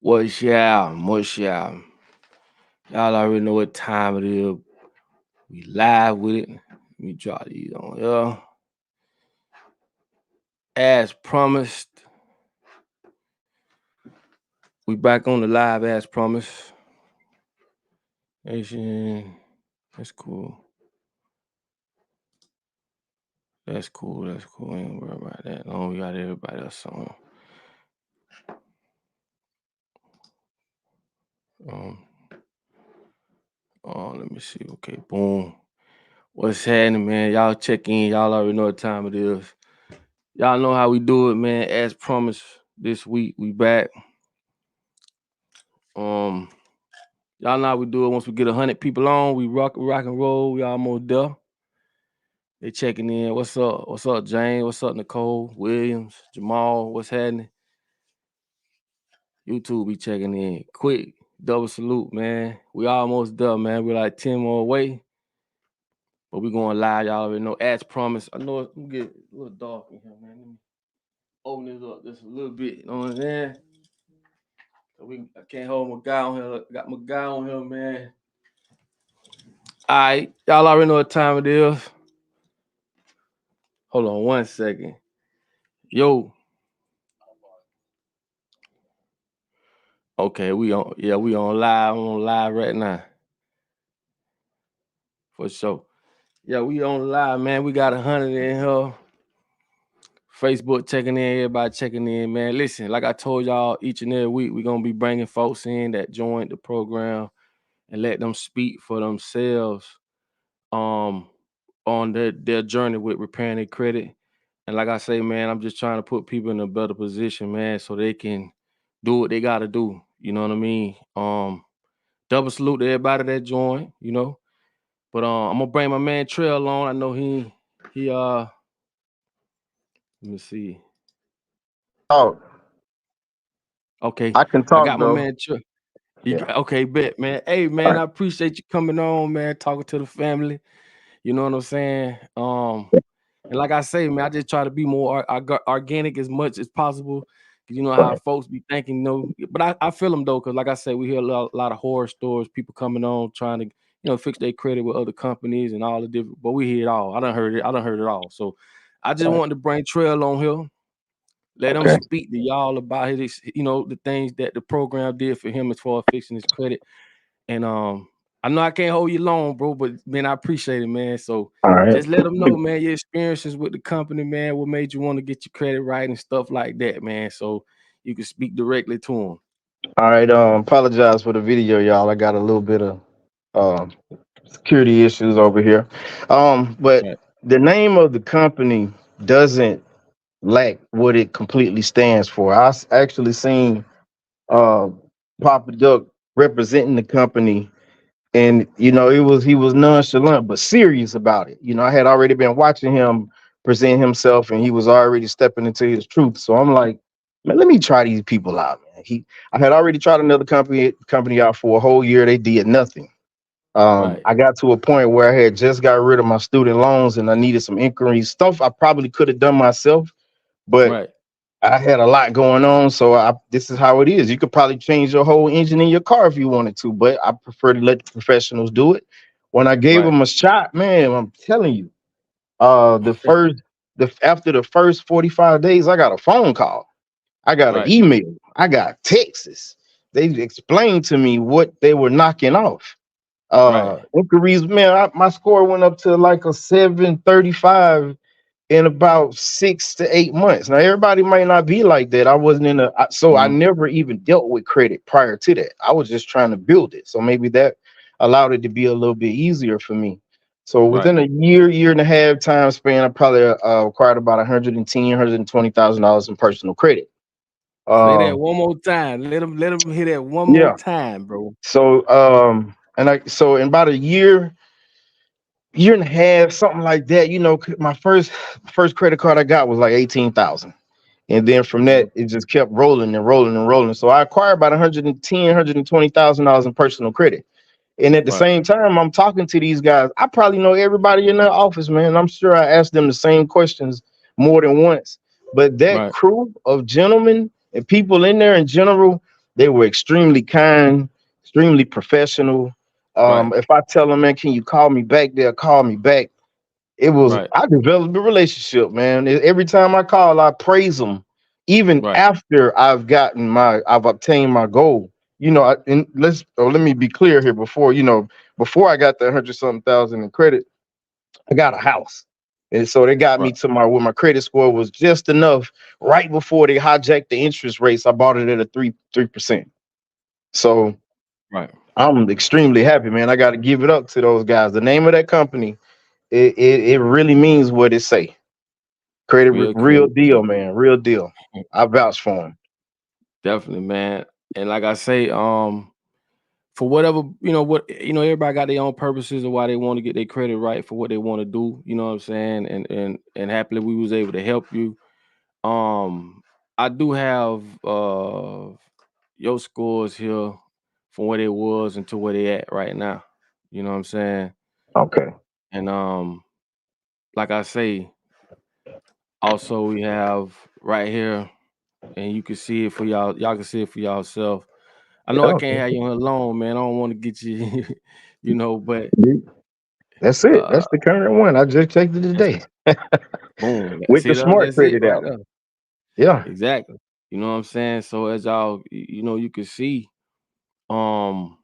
What's y'all? What's y'all? Y'all already know what time it is. We live with it. Let me drop these on here. As promised, we back on the live as promised. Nation, that's cool. That's cool. That's cool. Ain't worry about that. No, we got everybody else on. Um, let me see. Okay, boom. What's happening, man? Y'all check in. Y'all already know what time it is. Y'all know how we do it, man. As promised, this week we back. Um, y'all know how we do it. Once we get 100 people on, we rock and roll. We almost there. They checking in. What's up? What's up, Jane? What's up, Nicole Williams, Jamal? What's happening? YouTube be checking in. Quick, double salute, man. We almost there, man. We're like 10 more away. But we going live, y'all already know. As promised. I know it's gonna get a little dark in here, man. Let me open this up just a little bit. You know what I'm saying? So I can't hold my guy on here. Got my guy on here, man. All right, y'all already know what time it is. Hold on 1 second. Yo. Okay, we on live. I'm on live right now. For sure. Yeah, we on live, man. We got 100 in here. Facebook checking in, everybody checking in, man. Listen, like I told y'all, each and every week, we're going to be bringing folks in that joined the program and let them speak for themselves on their journey with repairing their credit. And like I say, man, I'm just trying to put people in a better position, man, so they can do what they got to do. You know what I mean? Double salute to everybody that joined, you know. But I'm gonna bring my man Trail on. I know he let me see. Oh, Okay, I can I talk got my though. man Trail. Yeah. Okay, bet, man. Hey, All man, right. I appreciate you coming on, man, talking to the family. You know what I'm saying? And like I say, man, I just try to be more organic as much as possible. Cause you know how Right. folks be thinking, but I feel them though, because like I say, we hear a lot of horror stories, people coming on trying to, fix their credit with other companies and all the different, but we hear it all. I done heard it all. So I just Right. wanted to bring Trail on here, let him Okay. speak to y'all about his, the things that the program did for him as far as fixing his credit. And I know I can't hold you long, bro, but man, I appreciate it, man. So All right. just let them know, man, your experiences with the company, man, what made you want to get your credit right and stuff like that, man. So you can speak directly to them. All right. Apologize for the video, y'all. I got a little bit of um security issues over here. But Right. the name of the company doesn't lack what it completely stands for. Actually seen uh Papa Duck representing the company, and he was nonchalant but serious about it. I had already been watching him present himself, and he was already stepping into his truth. So I'm like, man, let me try these people out, man. I had already tried another company out for a whole year. They did nothing. Right. I got to a point where I had just got rid of my student loans, and I needed some inquiries, stuff I probably could have done myself, but Right. I had a lot going on. So this is how it is. You could probably change your whole engine in your car if you wanted to, but I prefer to let the professionals do it. When I gave Right. them a shot, man, I'm telling you, after the first 45 days, I got a phone call, I got an Right. email, I got texts. They explained to me what they were knocking off. Right. Inquiries, man, my score went up to like a 735 in about 6 to 8 months. Now, everybody might not be like that. I wasn't so I Mhm. never even dealt with credit prior to that. I was just trying to build it. So maybe that allowed it to be a little bit easier for me. So Right. within a year and a half time span, I probably acquired about 110, $120,000 in personal credit. Say Uh, that one more time. Let them hear that one more yeah. time, bro. So in about a year and a half, something like that. My first credit card I got was like 18,000. And then from Mhm. that, it just kept rolling and rolling and rolling. So I acquired about 110, $120,000 in personal credit. And at the Right. same time, I'm talking to these guys. I probably know everybody in their office, man. I'm sure I asked them the same questions more than once. But that Right. crew of gentlemen and people in there in general, They were extremely kind, extremely professional. Right. If I tell them, man, can you call me back? They'll call me back. It was Right. I developed a relationship, man. Every time I call, I praise them, even Right. after I've obtained my goal. And let me be clear here before I got the 100-something thousand in credit, I got a house. And so they got me Right. to where my credit score was just enough right before they hijacked the interest rates. I bought it at a 3%. So Right. I'm extremely happy, man. I got to give it up to those guys. The name of that company, it really means what it say. Real Real credit. deal, man. Real deal. I vouch for him. Definitely, man. And like I say, for whatever, everybody got their own purposes of why they want to get their credit right for what they want to do. You know what I'm saying? And happily we was able to help you. I do have your scores here from where they was and to where they at right now. You know what I'm saying? Okay. And like I say, also we have right here, and you can see it for y'all. Y'all can see it for yourself. I know I Yeah. can't have you on alone, man. I don't want to get you, but That's it. uh, That's the current one. I just checked it today boom. with See the that? smart That's it credit right app. there. Yeah. Exactly. You know what I'm saying? So as y'all, you can see, um,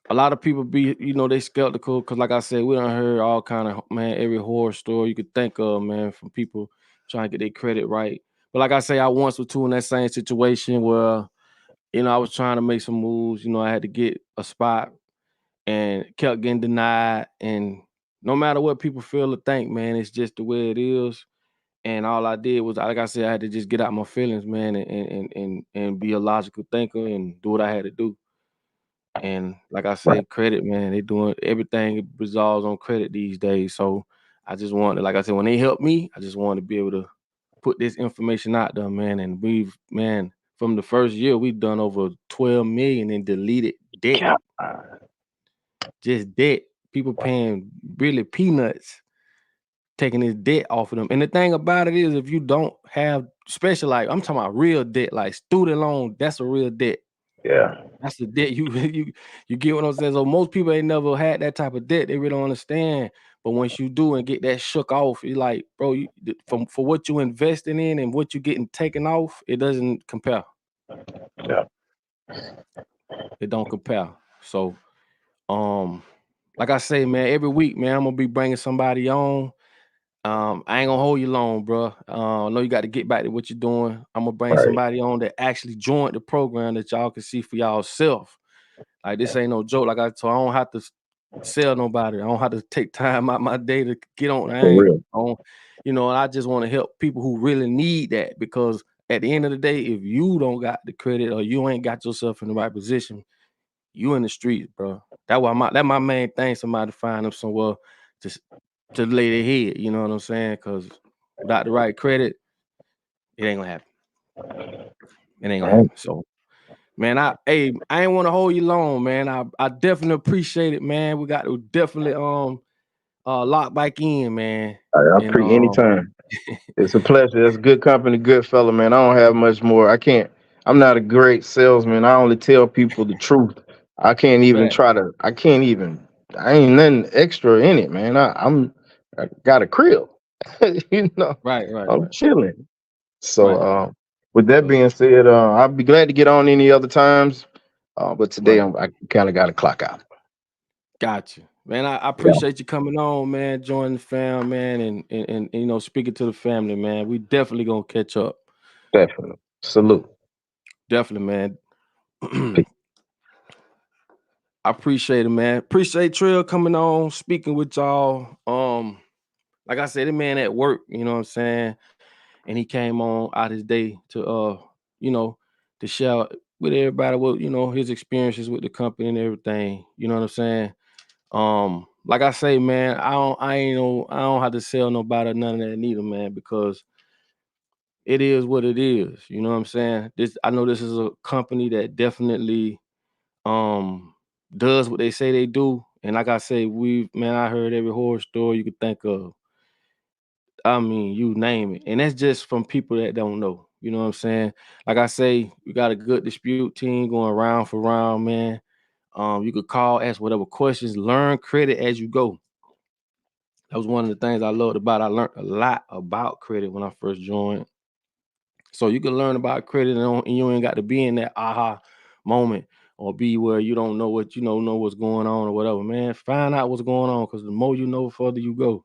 a lot of people be, they skeptical because, like I said, we done heard all kind of, man, every horror story you could think of, man, from people trying to get their credit right. But like I say, I once or two in that same situation where, I was trying to make some moves. I had to get a spot and kept getting denied. And no matter what people feel or think, man, it's just the way it is. And all I did was, like I said, I had to just get out my feelings, man, and be a logical thinker and do what I had to do. And like I Right. said, credit, man, they doing everything resolves on credit these days. So I just wanted, like I said, when they helped me, I just wanted to be able to put this information out there, man. And man, from the first year, we've done over 12 million in deleted debt, Yeah. just debt. People paying really peanuts, taking this debt off of them. And the thing about it is, if you don't have, especially like I'm talking about real debt, like student loan, that's a real debt. Yeah. That's the debt you get what I'm saying. So most people ain't never had that type of debt. They really don't understand. But once you do and get that shook off, you're like, bro, for what you investing in and what you getting taken off, it doesn't compare. Yeah. It don't compare. So, like I say, man, every week, man, I'm gonna be bringing somebody on. I ain't gonna hold you long, bro. I know you got to get back to what you're doing. I'm gonna bring Right. somebody on that actually joined the program that y'all can see for y'allself. Like this ain't no joke. Like I told, I don't have to sell nobody. I don't have to take time out my day to get on. For real. I don't, and I just want to help people who really need that because at the end of the day, if you don't got the credit or you ain't got yourself in the right position, you in the streets, bro. That's my main thing. Somebody find them somewhere to to lay their head. You know what I'm saying? Because without the right credit, it ain't gonna happen. It ain't gonna Right. happen. So man, I ain't want to hold you long, man. I definitely appreciate it, man. We got to definitely lock back in, man. I And pre anytime. It's a pleasure. That's good company, good fella, man. I don't have much more. I'm not a great salesman. I only tell people the truth. fact. I can't even, I ain't nothing extra in it, man. I got a crib, you know, Right, right, I'm right, chilling. So, right. with that So being said, I'll be glad to get on any other times. But today right. I kind of got to clock out. Got you. Man, I Yeah, appreciate you coming on, man, joining the fam, man, and speaking to the family, man. We definitely gonna catch up. definitely. Salute. Definitely, man. I appreciate it, man. Appreciate Trill coming on, speaking with y'all. Like I said, the man at work, you know what I'm saying? And he came on out his day to you know, to share with everybody what, his experiences with the company and everything. You know what I'm saying? Like I say, man, I don't have to sell nobody none of that neither, man, because it is what it is. You know what I'm saying? I know this is a company that definitely um does what they say they do. And like I say, I heard every horror story you could think of. I mean, you name it. And that's just from people that don't know. You know what I'm saying? Like I say, we got a good dispute team going round for round, man. You could call, ask whatever questions, learn credit as you go. That was one of the things I loved about. I learned a lot about credit when I first joined. So you can learn about credit and you ain't got to be in that aha moment or be where you don't know what know what's going on or whatever. Man, find out what's going on, because the more you know, the further you go.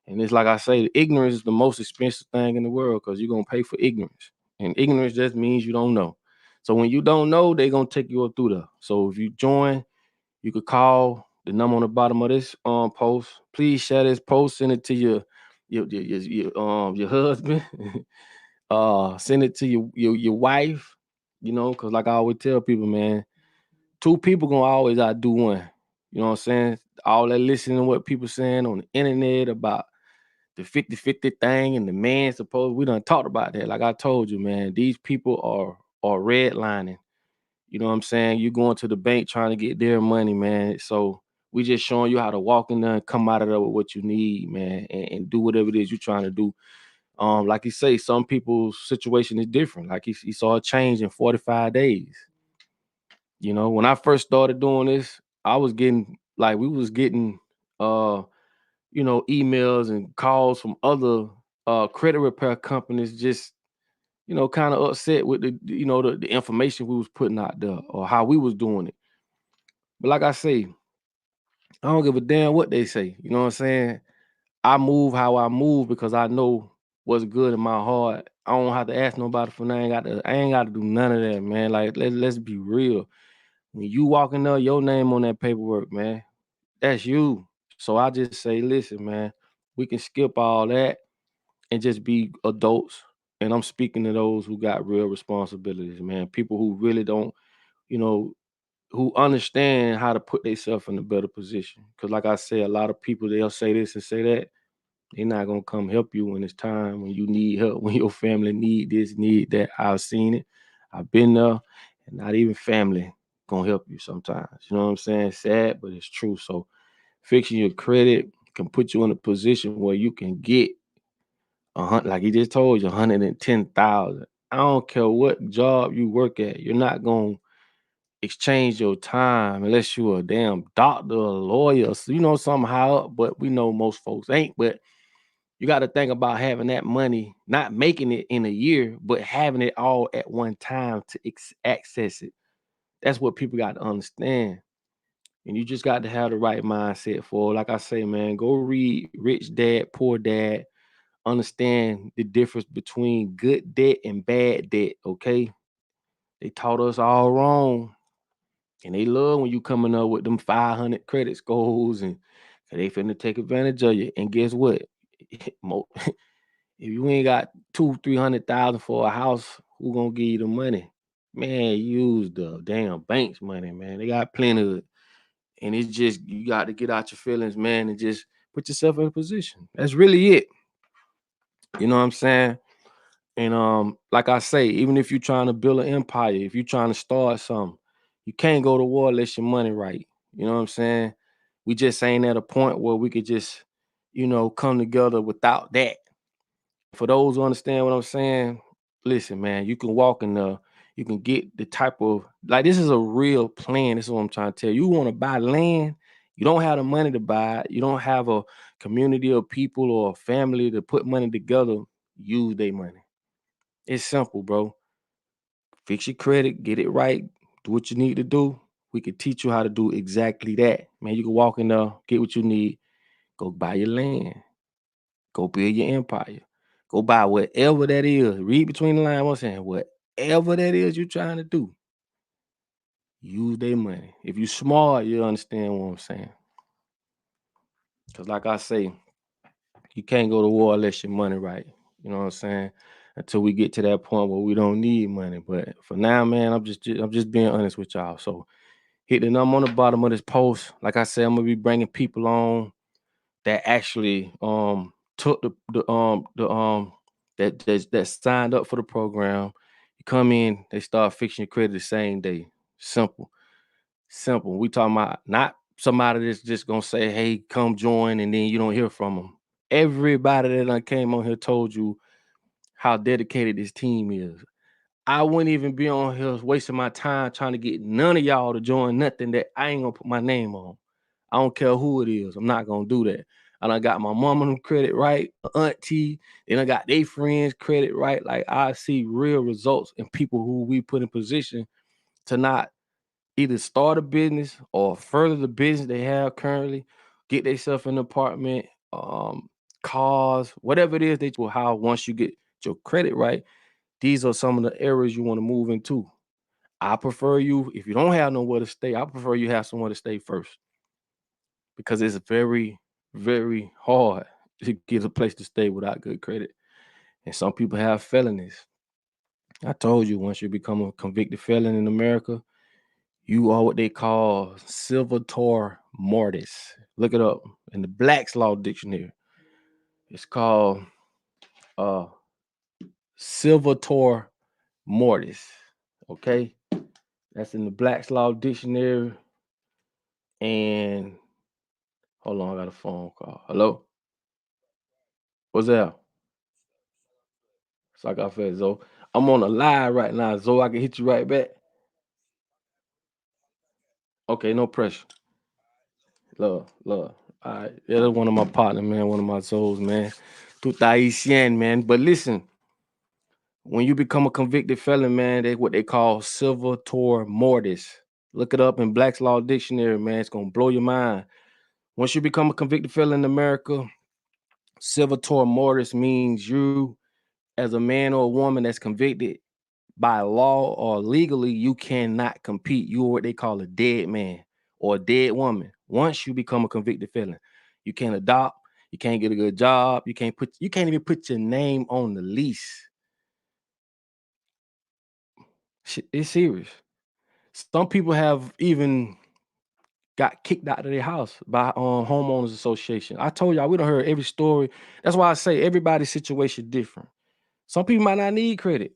And it's like I say, ignorance is the most expensive thing in the world, because you're gonna pay for ignorance. And ignorance just means you don't know. So when you don't know, they're gonna take you up through there. So if you join, you could call the number on the bottom of this post. Please share this post, send it to your husband. Send it to your wife, because like I always tell people, man, two people gonna always outdo one. You know what I'm saying? All that listening to what people saying on the internet about the 50-50 thing and the man supposed, we done talked about that. Like I told you, man, these people are redlining. You know what I'm saying? You going to the bank trying to get their money, man. So we just showing you how to walk in there and come out of there with what you need, man, and do whatever it is you're trying to do. Like you say, some people's situation is different. Like he saw a change in 45 days. When I first started doing this, I was getting we was getting emails and calls from other credit repair companies, just kind of upset with the information we was putting out there or how we was doing it. But like I say, I don't give a damn what they say. You know what I'm saying? I move how I move because I know what's good in my heart. I don't have to ask nobody for nothing. I ain't got to do none of that, man. Like let's be real. When you walking up, your name on that paperwork, man, that's you. So I just say, listen, man, we can skip all that and just be adults. And I'm speaking to those who got real responsibilities, man. People who really don't, you know, who understand how to put themselves in a better position. Because like I say, a lot of people, they'll say this and say that. They're not gonna come help you when it's time, when you need help, when your family need this, need that. I've seen it. I've been there, and not even family gonna help you sometimes. You know what I'm saying? Sad, but it's true. So fixing your credit can put you in a position where you can get like he just told you, 110,000. I don't care what job you work at, you're not gonna exchange your time unless you're a damn doctor or a lawyer. So, somehow, but we know most folks ain't. But you got to think about having that money, not making it in a year, but having it all at one time to access it. That's what people got to understand. And you just got to have the right mindset for it. Like I say, man, go read Rich Dad, Poor Dad. Understand the difference between good debt and bad debt, okay? They taught us all wrong. And they love when you coming up with them 500 credit scores and they finna take advantage of you. And guess what? If you ain't got 200,000-300,000 for a house, who gonna give you the money? Man, use the damn bank's money, man. They got plenty of it. And it's just you got to get out your feelings, man, and just put yourself in a position. That's really it. You know what I'm saying? And like I say, even if you're trying to build an empire, if you're trying to start something, you can't go to war unless your money right. You know what I'm saying? We just ain't at a point where we could just, come together without that. For those who understand what I'm saying, listen, man, you can walk in the, you can get the type of, like, this is a real plan. This is what I'm trying to tell you. You want to buy land, you don't have the money to buy it. You don't have a community of people or a family to put money together. Use their money. It's simple, bro. Fix your credit, get it right, do what you need to do. We can teach you how to do exactly that. Man, you can walk in there, get what you need, go buy your land, go build your empire, go buy whatever that is. Read between the lines, I'm saying, whatever that is you're trying to do, use their money. If you smart, you'll understand what I'm saying. Because like I say, you can't go to war unless your money right. You know what I'm saying? Until we get to that point where we don't need money. But for now, man, I'm just being honest with y'all. So hit the number on the bottom of this post. Like I said, I'm gonna be bringing people on that actually took that signed up for the program. You come in, they start fixing your credit the same day. Simple. We talking about not somebody that's just gonna say, "Hey, come join," and then you don't hear from them. Everybody that came on here told you how dedicated this team is. I wouldn't even be on here wasting my time trying to get none of y'all to join nothing that I ain't gonna put my name on. I don't care who it is. I'm not gonna do that. And I got my mama credit right, auntie, then I got their friends credit right. Like I see real results in people who we put in position to not either start a business or further the business they have currently, get themselves an apartment, cars, whatever it is that will how once you get your credit right, these are some of the areas you want to move into. I prefer you, if you don't have nowhere to stay, I prefer you have somewhere to stay first because it's very, very hard to get a place to stay without good credit. And some people have felonies. I told you, once you become a convicted felon in America, you are what they call silvator mortis. Look it up in the Black's Law Dictionary. It's called uh silvator mortis. Okay, that's in the Black's Law Dictionary. And hold on, I got a phone call. Hello, what's that? So I got fed, Zoe. I'm on a live right now, Zoe. I can hit you right back. Okay, no pressure. Love, love. All right, yeah, that's one of my partners, man. One of my souls, man. Tout haïtien, man. But listen, when you become a convicted felon, man, they what they call silvator mortis. Look it up in Black's Law Dictionary, man. It's gonna blow your mind. Once you become a convicted felon in America, silvator mortis means you, as a man or a woman that's convicted by law or legally, you cannot compete. You are what they call a dead man or a dead woman. Once you become a convicted felon, you can't adopt, you can't get a good job, you can't even put your name on the lease. It's serious. Some people have even got kicked out of their house by homeowners association. I told y'all we don't heard every story. That's why I say everybody's situation different. Some people might not need credit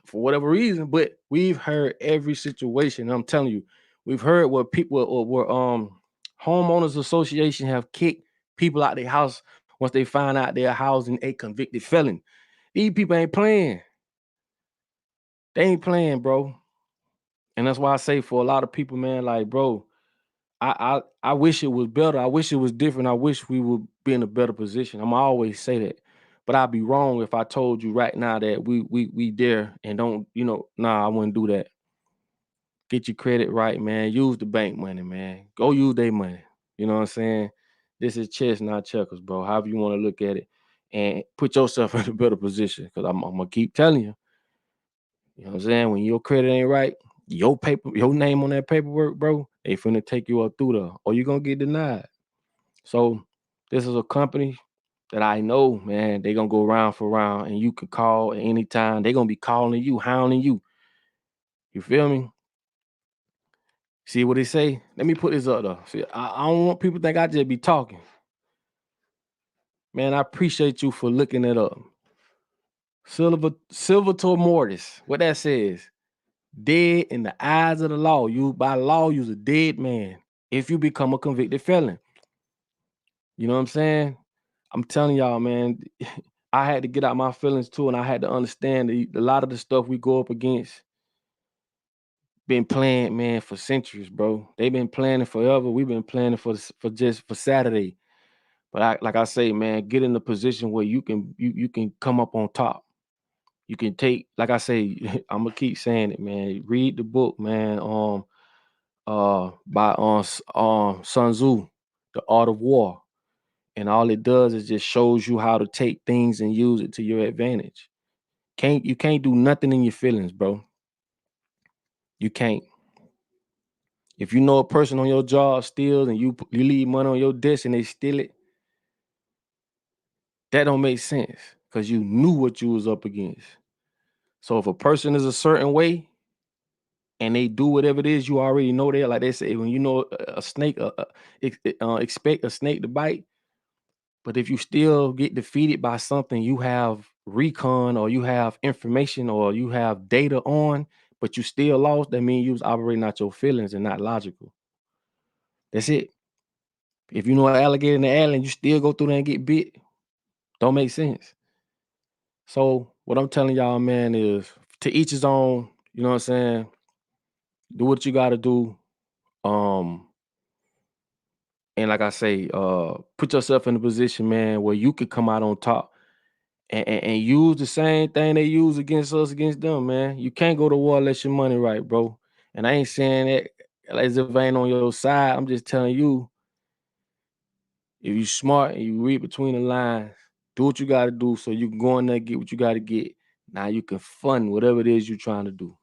for whatever reason, but we've heard every situation. I'm telling you, we've heard where people or where homeowners association have kicked people out their house once they find out they're housing a convicted felon. These people ain't playing. They ain't playing, bro. And that's why I say for a lot of people, man, like, bro, I wish it was better. I wish it was different. I wish we would be in a better position. I'm always say that. But I'd be wrong if I told you right now that we there and don't, nah, I wouldn't do that. Get your credit right, man. Use the bank money, man. Go use their money. You know what I'm saying? This is chess, not checkers, bro. However you want to look at it. And put yourself in a better position. Because I'm gonna keep telling you. You know what I'm saying? When your credit ain't right, your name on that paperwork, bro, they finna take you up through there, or you're gonna get denied. So this is a company that I know, man, they gonna go round for round, and you can call at any time. They gonna be calling you, hounding you. You feel me? See what they say? Let me put this up though. See, I don't want people to think I just be talking. Man, I appreciate you for looking it up. Silvator mortis. What that says? Dead in the eyes of the law. You by law, you's a dead man if you become a convicted felon. You know what I'm saying? I'm telling y'all, man, I had to get out my feelings too, and I had to understand a lot of the stuff we go up against been planned, man, for centuries, bro. They've been planning forever. We've been planning for Saturday. But like I say, man, get in a position where you can come up on top. You can take, like I say, I'm gonna keep saying it, man. Read the book, man. By Sun Tzu, The Art of War. And all it does is just shows you how to take things and use it to your advantage. You can't do nothing in your feelings, bro. You can't. If you know a person on your job steals and you leave money on your desk and they steal it, that don't make sense because you knew what you was up against. So if a person is a certain way and they do whatever it is, you already know that. Like they say, when you know a snake, expect a snake to bite. But if you still get defeated by something you have recon or you have information or you have data on, but you still lost, that means you was operating out your feelings and not logical. That's it. If you know an alligator in the alley and you still go through there and get bit, don't make sense. So what I'm telling y'all, man, is to each his own. You know what I'm saying? Do what you got to do. Um, and like I say, put yourself in a position, man, where you could come out on top and use the same thing they use against us against them, man. You can't go to war unless your money right, bro. And I ain't saying that as if I ain't on your side. I'm just telling you, if you smart and you read between the lines, do what you got to do so you can go in there and get what you got to get. Now you can fund whatever it is you're trying to do.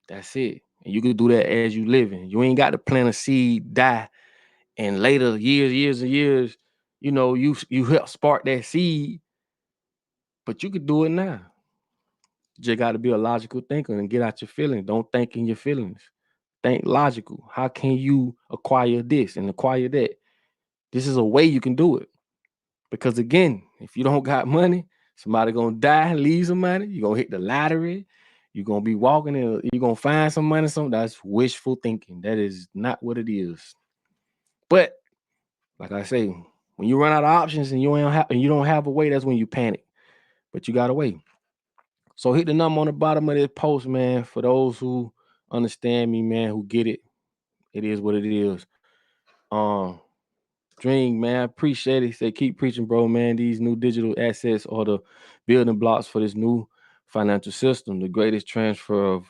That's it. And you can do that as you living. You ain't got to plant a seed, die, and later years and years, you help spark that seed, but you could do it now. You just got to be a logical thinker and get out your feelings. Don't think in your feelings. Think logical. How can you acquire this and acquire that? This is a way you can do it. Because again, if you don't got money, somebody gonna die, leave some money. You're gonna hit the lottery. You're gonna be walking and you're gonna find some money. That's wishful thinking. That is not what it is. But like I say, when you run out of options and you don't have a way, that's when you panic. But you got a way. So hit the number on the bottom of this post, man. For those who understand me, man, who get it, it is what it is. Dream, man, I appreciate it. Say keep preaching, bro, man. These new digital assets are the building blocks for this new financial system, the greatest transfer of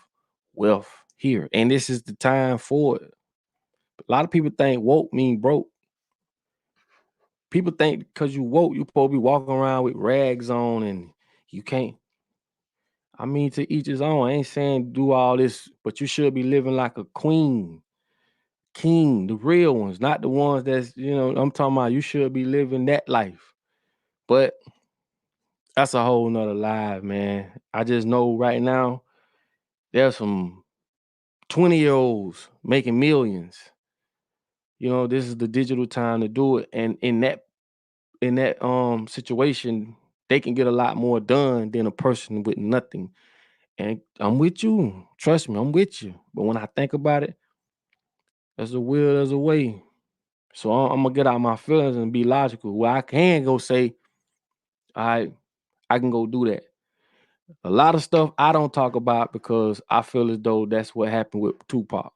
wealth here. And this is the time for it. A lot of people think woke mean broke. People think because you woke, you supposed to be walking around with rags on and you can't. I mean, to each his own. I ain't saying do all this, but you should be living like a queen, king, the real ones, not the ones that's, I'm talking about you should be living that life. But that's a whole nother live, man. I just know right now there's some 20-year-olds making millions. This is the digital time to do it. And in that situation, they can get a lot more done than a person with nothing. And I'm with you. Trust me, I'm with you. But when I think about it, there's a will, there's a way. So I'm gonna get out my feelings and be logical. Where I can go say, all right, I can go do that. A lot of stuff I don't talk about because I feel as though that's what happened with Tupac.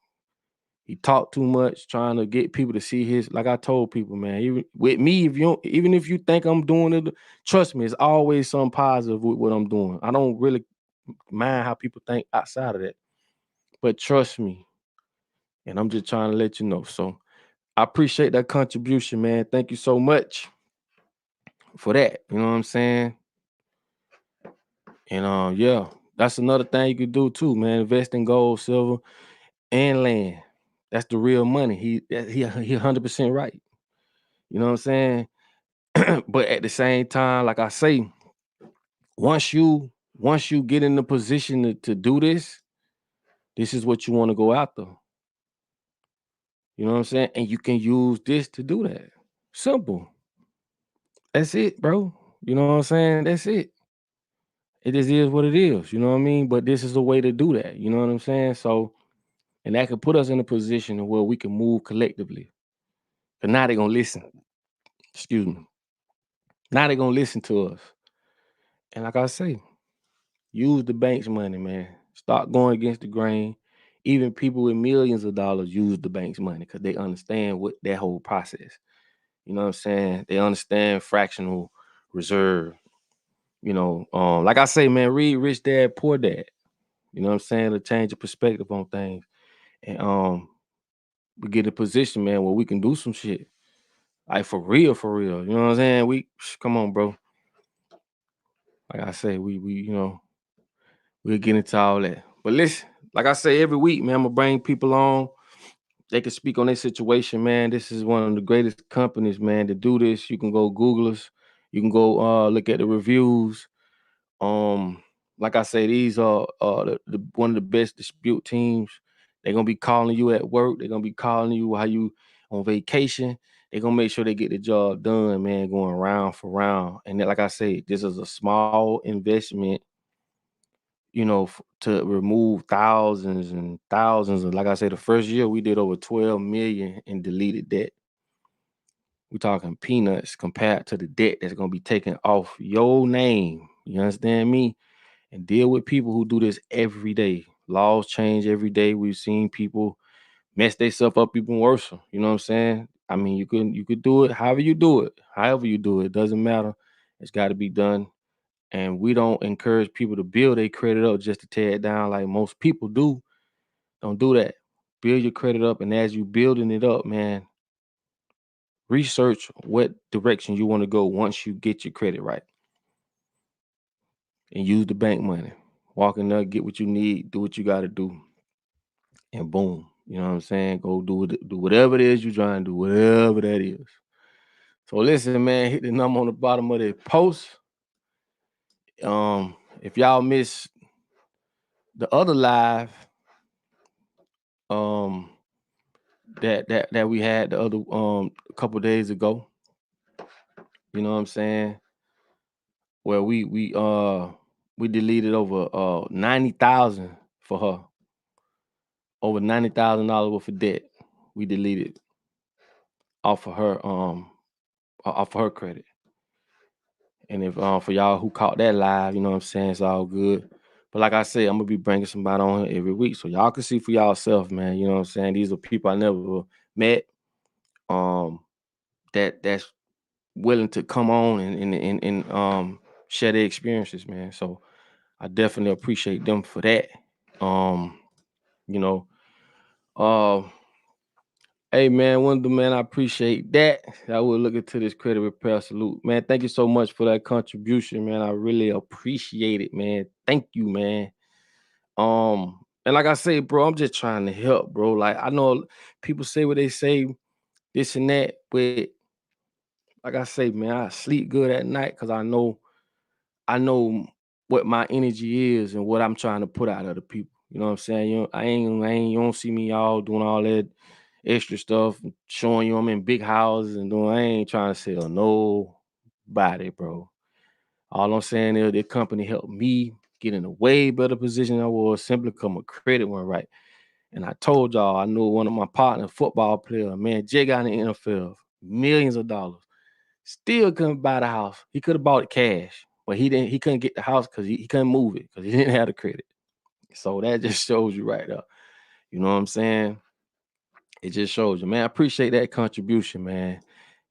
He talked too much, trying to get people to see his. Like I told people, man, even with me, even if you think I'm doing it, trust me, it's always something positive with what I'm doing. I don't really mind how people think outside of that, but trust me, and I'm just trying to let you know. So I appreciate that contribution, man. Thank you so much for that. You know what I'm saying? And yeah, that's another thing you could do too, man. Invest in gold, silver, and land. That's the real money. He 100% right. You know what I'm saying? But at the same time, like I say, once you get in the position to do this, this is what you want to go after. You know what I'm saying? And you can use this to do that. Simple. That's it, bro. You know what I'm saying? That's it. It just is what it is. You know what I mean? But this is the way to do that. You know what I'm saying? So, and that could put us in a position where we can move collectively. But now they're gonna listen. Excuse me. Now they're gonna listen to us. And like I say, use the bank's money, man. Stop going against the grain. Even people with millions of dollars use the bank's money because they understand what that whole process. You know what I'm saying? They understand fractional reserve. Like I say, man, read Rich Dad, Poor Dad. You know what I'm saying? To change the perspective on things. And we get a position, man, where we can do some shit. Like for real, for real. You know what I'm saying? Come on, bro. Like I say, we'll get into all that. But listen, like I say every week, man, I'm gonna bring people on. They can speak on their situation, man. This is one of the greatest companies, man, to do this. You can go Google us. You can go look at the reviews. Like I say, these are one of the best dispute teams. They're gonna be calling you at work. They're gonna be calling you while you on vacation. They're gonna make sure they get the job done, man, going round for round. And then, like I say, this is a small investment, to remove thousands and thousands. And like I say, the first year we did over 12 million in deleted debt. We're talking peanuts compared to the debt that's gonna be taken off your name. You understand me? And deal with people who do this every day. Laws change every day. We've seen people mess themselves up even worse. You know what I'm saying? I mean, you could do it however you do it. However you do it, doesn't matter. It's got to be done. And we don't encourage people to build their credit up just to tear it down like most people do. Don't do that. Build your credit up, and as you building it up, man, research what direction you want to go once you get your credit right, and use the bank money. Walk in there, get what you need, do what you got to do, and boom. You know what I'm saying? Go do it, do whatever it is you're trying to do, whatever that is. So listen, man, hit the number on the bottom of the post. If y'all miss the other live, um, that we had the other a couple days ago, you know what I'm saying? Where we deleted over 90,000 for her, over $90,000 worth of debt. We deleted off of her credit. And if for y'all who caught that live, you know what I'm saying, it's all good. But like I said, I'm gonna be bringing somebody on here every week, so y'all can see for y'allself, man. You know what I'm saying? These are people I never met, that's willing to come on and share their experiences, man. So I definitely appreciate them for that. You know, uh, hey man, Wendell, man, I appreciate that. I will look into this credit repair salute, man. Thank you so much for that contribution, man. I really appreciate it, man. Thank you, man. And like I say, bro, I'm just trying to help, bro. Like I know people say what they say, this and that, but like I say, man, I sleep good at night because I know what my energy is and what I'm trying to put out of the people. You know what I'm saying? You don't see me all doing all that extra stuff, showing you I'm in big houses and doing. I ain't trying to sell nobody, bro. All I'm saying is the company helped me get in a way better position than I was simply because my credit went right. And I told y'all I knew one of my partner, football player, man, Jay got in the NFL, millions of dollars. Still couldn't buy the house. He could have bought it cash, but he didn't. He couldn't get the house because he couldn't move it because he didn't have the credit. So that just shows you right up. You know what I'm saying? It just shows you, man. I appreciate that contribution, man.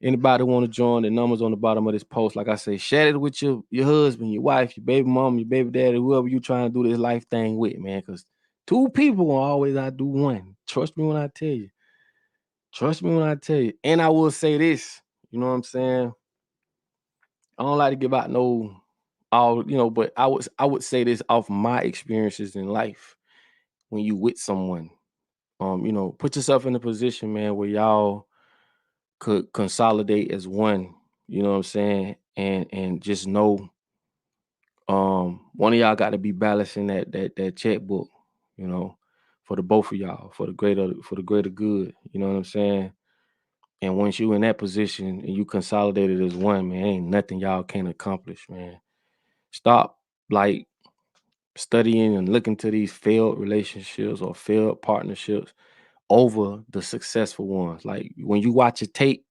Anybody want to join? The numbers on the bottom of this post. Like I say, share it with your husband, your wife, your baby mom, your baby daddy, whoever you trying to do this life thing with, man. Because two people will always outdo one. Trust me when I tell you. Trust me when I tell you. And I will say this. You know what I'm saying? I don't like to give out no but I would say this off my experiences in life. When you with someone, put yourself in a position, man, where y'all could consolidate as one. You know what I'm saying? And just know, one of y'all got to be balancing that checkbook, you know, for the both of y'all, for the greater good. You know what I'm saying? And once you in that position and you consolidated as one, man, ain't nothing y'all can't accomplish, man. Stop like studying and looking to these failed relationships or failed partnerships over the successful ones. Like when you watch a tape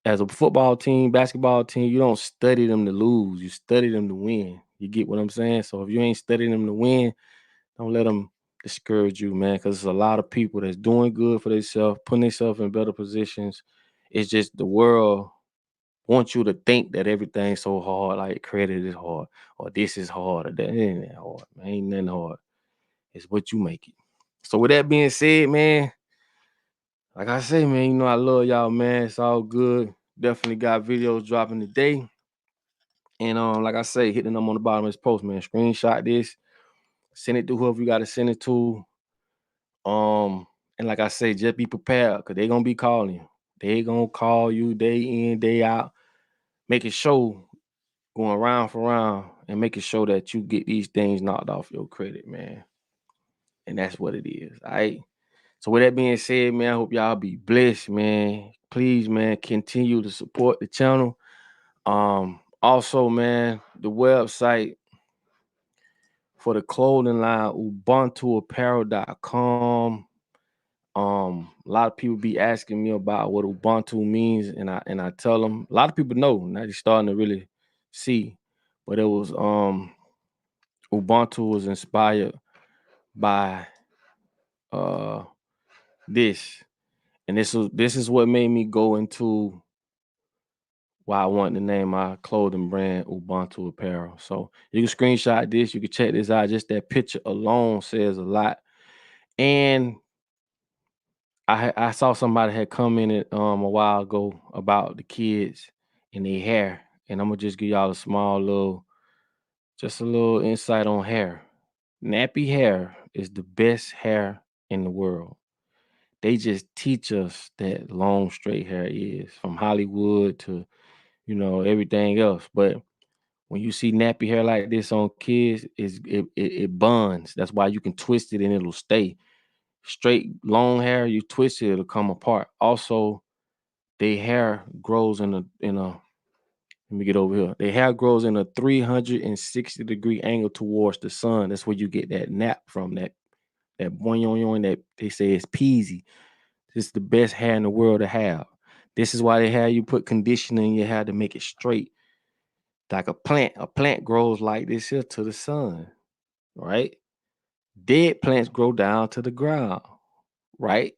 as a football team, basketball team, you don't study them to lose. You study them to win. You get what I'm saying? So if you ain't studying them to win, don't let them discourage you, man, because there's a lot of people that's doing good for themselves, putting themselves in better positions. It's just the world wants you to think that everything's so hard, like credit is hard, or this is hard, or that ain't that hard, man. Ain't nothing hard. It's what you make it. So with that being said, man, like I say, man, I love y'all, man. It's all good. Definitely got videos dropping today. And like I say, hit the number on the bottom of this post, man. Screenshot this, send it to whoever you gotta send it to. And like I say, just be prepared because they gonna be calling you. They gonna call you day in, day out, making sure going round for round and making sure that you get these things knocked off your credit, man. And that's what it is. All right. So with that being said, man, I hope y'all be blessed, man. Please, man, continue to support the channel. Also, man, the website for the clothing line, ubuntuapparel.com. A lot of people be asking me about what Ubuntu means, and I tell them a lot of people know. Now they're starting to really see. but it was Ubuntu was inspired by uh this. And this is what made me go into why I wanted to name my clothing brand Ubuntu Apparel. So you can screenshot this, you can check this out. Just that picture alone says a lot. And I saw somebody had commented a while ago about the kids and their hair. And I'm gonna just give y'all just a little insight on hair. Nappy hair is the best hair in the world. They just teach us that long straight hair is, from Hollywood to everything else. But when you see nappy hair like this on kids, it bonds. That's why you can twist it and it'll stay. Straight long hair, you twist it, it'll come apart. Also, their hair grows in a let me get over here. Their hair grows in a 360-degree angle towards the sun. That's where you get that nap from, that boing, that they say is peasy. This is the best hair in the world to have. This is why they have you put conditioner in your hair to make it straight. Like a plant. A plant grows like this here to the sun, right? Dead plants grow down to the ground, right?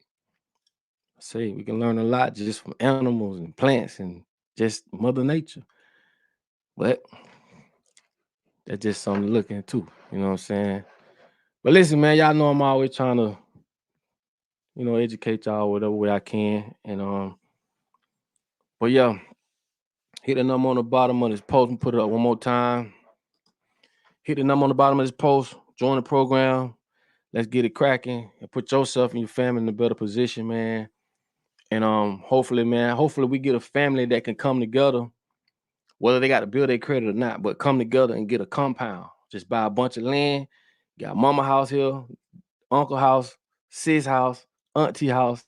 See, we can learn a lot just from animals and plants and just Mother Nature. But that's just something to look into. You know what I'm saying? But listen, man, y'all know I'm always trying to, educate y'all whatever way I can. And but yeah, hit the number on the bottom of this post and put it up one more time. Hit the number on the bottom of this post, join the program. Let's get it cracking and put yourself and your family in a better position, man. And hopefully, man, we get a family that can come together, whether they got to build their credit or not, but come together and get a compound. Just buy a bunch of land. Got mama house here, uncle house, sis house, auntie house,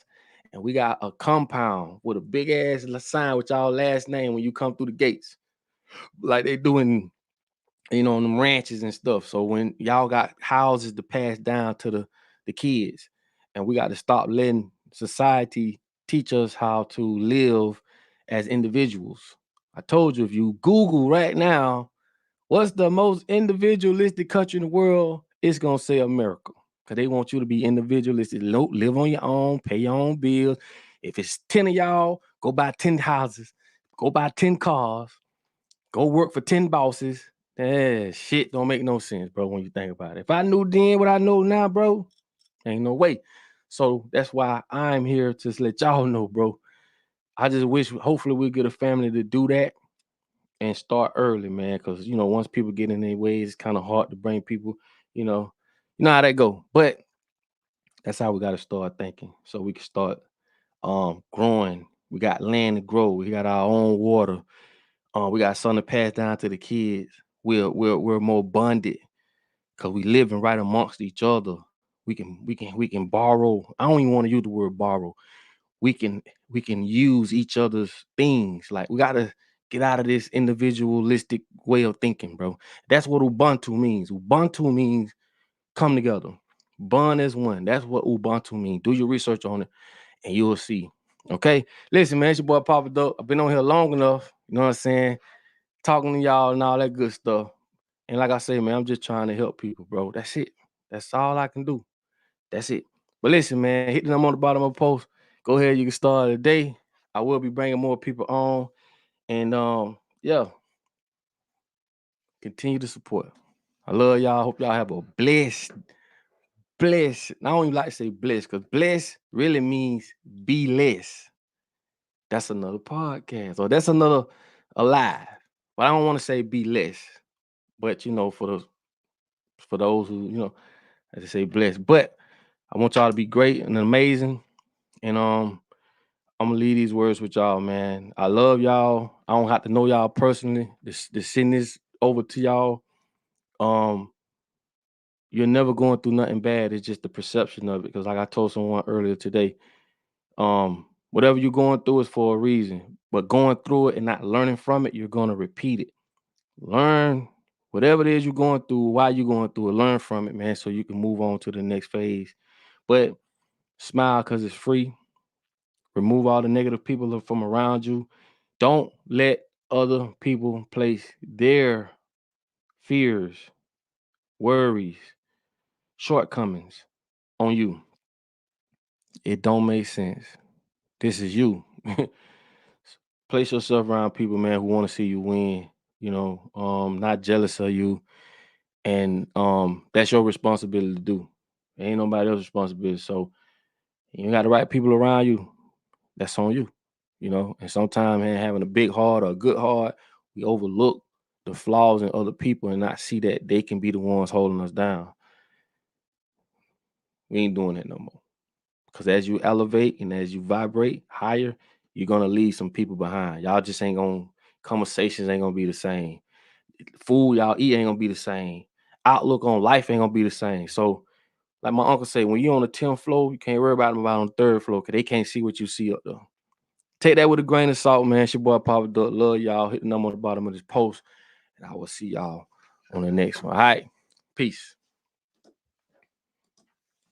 and we got a compound with a big ass sign with y'all last name when you come through the gates, like they doing, on them ranches and stuff. So when y'all got houses to pass down to the kids, and we got to stop letting society teach us how to live as individuals. I told you, if you Google right now, what's the most individualistic country in the world, it's gonna say America. Because they want you to be individualistic, live on your own, pay your own bills. If it's 10 of y'all, go buy 10 houses, go buy 10 cars, go work for 10 bosses. Shit don't make no sense, bro, when you think about it. If I knew then what I know now, bro, ain't no way. So that's why I'm here to let y'all know, bro. I just wish, hopefully, we get a family to do that and start early, man. Because once people get in their ways, it's kind of hard to bring people. You know how that go. But that's how we got to start thinking, so we can start growing. We got land to grow. We got our own water. We got something to pass down to the kids. We're more bonded because we living right amongst each other. We can borrow. I don't even want to use the word borrow. We can use each other's things. Like, we gotta get out of this individualistic way of thinking, bro. That's what Ubuntu means. Ubuntu means come together. Bond as one. That's what Ubuntu means. Do your research on it and you'll see. Okay. Listen, man, it's your boy Papa Dope. I've been on here long enough. You know what I'm saying? Talking to y'all and all that good stuff. And like I say, man, I'm just trying to help people, bro. That's it. That's all I can do. That's it. But listen, man, hit them on the bottom of the post. Go ahead, you can start the day. I will be bringing more people on. And yeah, continue to support. I love y'all. Hope y'all have a blessed. I don't even like to say blessed, because blessed really means be less. That's another podcast, or that's another alive. But I don't want to say be less. But for those who, I just say blessed. But I want y'all to be great and amazing. And I'm gonna leave these words with y'all, man. I love y'all. I don't have to know y'all personally to send this over to y'all. You're never going through nothing bad. It's just the perception of it. Because like I told someone earlier today, whatever you're going through is for a reason. But going through it and not learning from it, you're gonna repeat it. Learn whatever it is you're going through, why you're going through it, learn from it, man, so you can move on to the next phase. But smile because it's free. Remove all the negative people from around you. Don't let other people place their fears, worries, shortcomings on you. It don't make sense. This is you. Place yourself around people, man, who want to see you win, not jealous of you. And that's your responsibility to do. It ain't nobody else's responsibility. So you got the right people around you. That's on you. And sometimes, man, having a big heart or a good heart, we overlook the flaws in other people and not see that they can be the ones holding us down. We ain't doing that no more. Because as you elevate and as you vibrate higher, you're gonna leave some people behind. Y'all just ain't gonna conversations ain't gonna be the same. Food y'all eat ain't gonna be the same. Outlook on life ain't gonna be the same. So, like my uncle say, when you're on the 10th floor, you can't worry about them about on the 3rd floor because they can't see what you see up there. Take that with a grain of salt, man. It's your boy Papa Duck. Love y'all. Hit the number on the bottom of this post, and I will see y'all on the next one. All right, peace.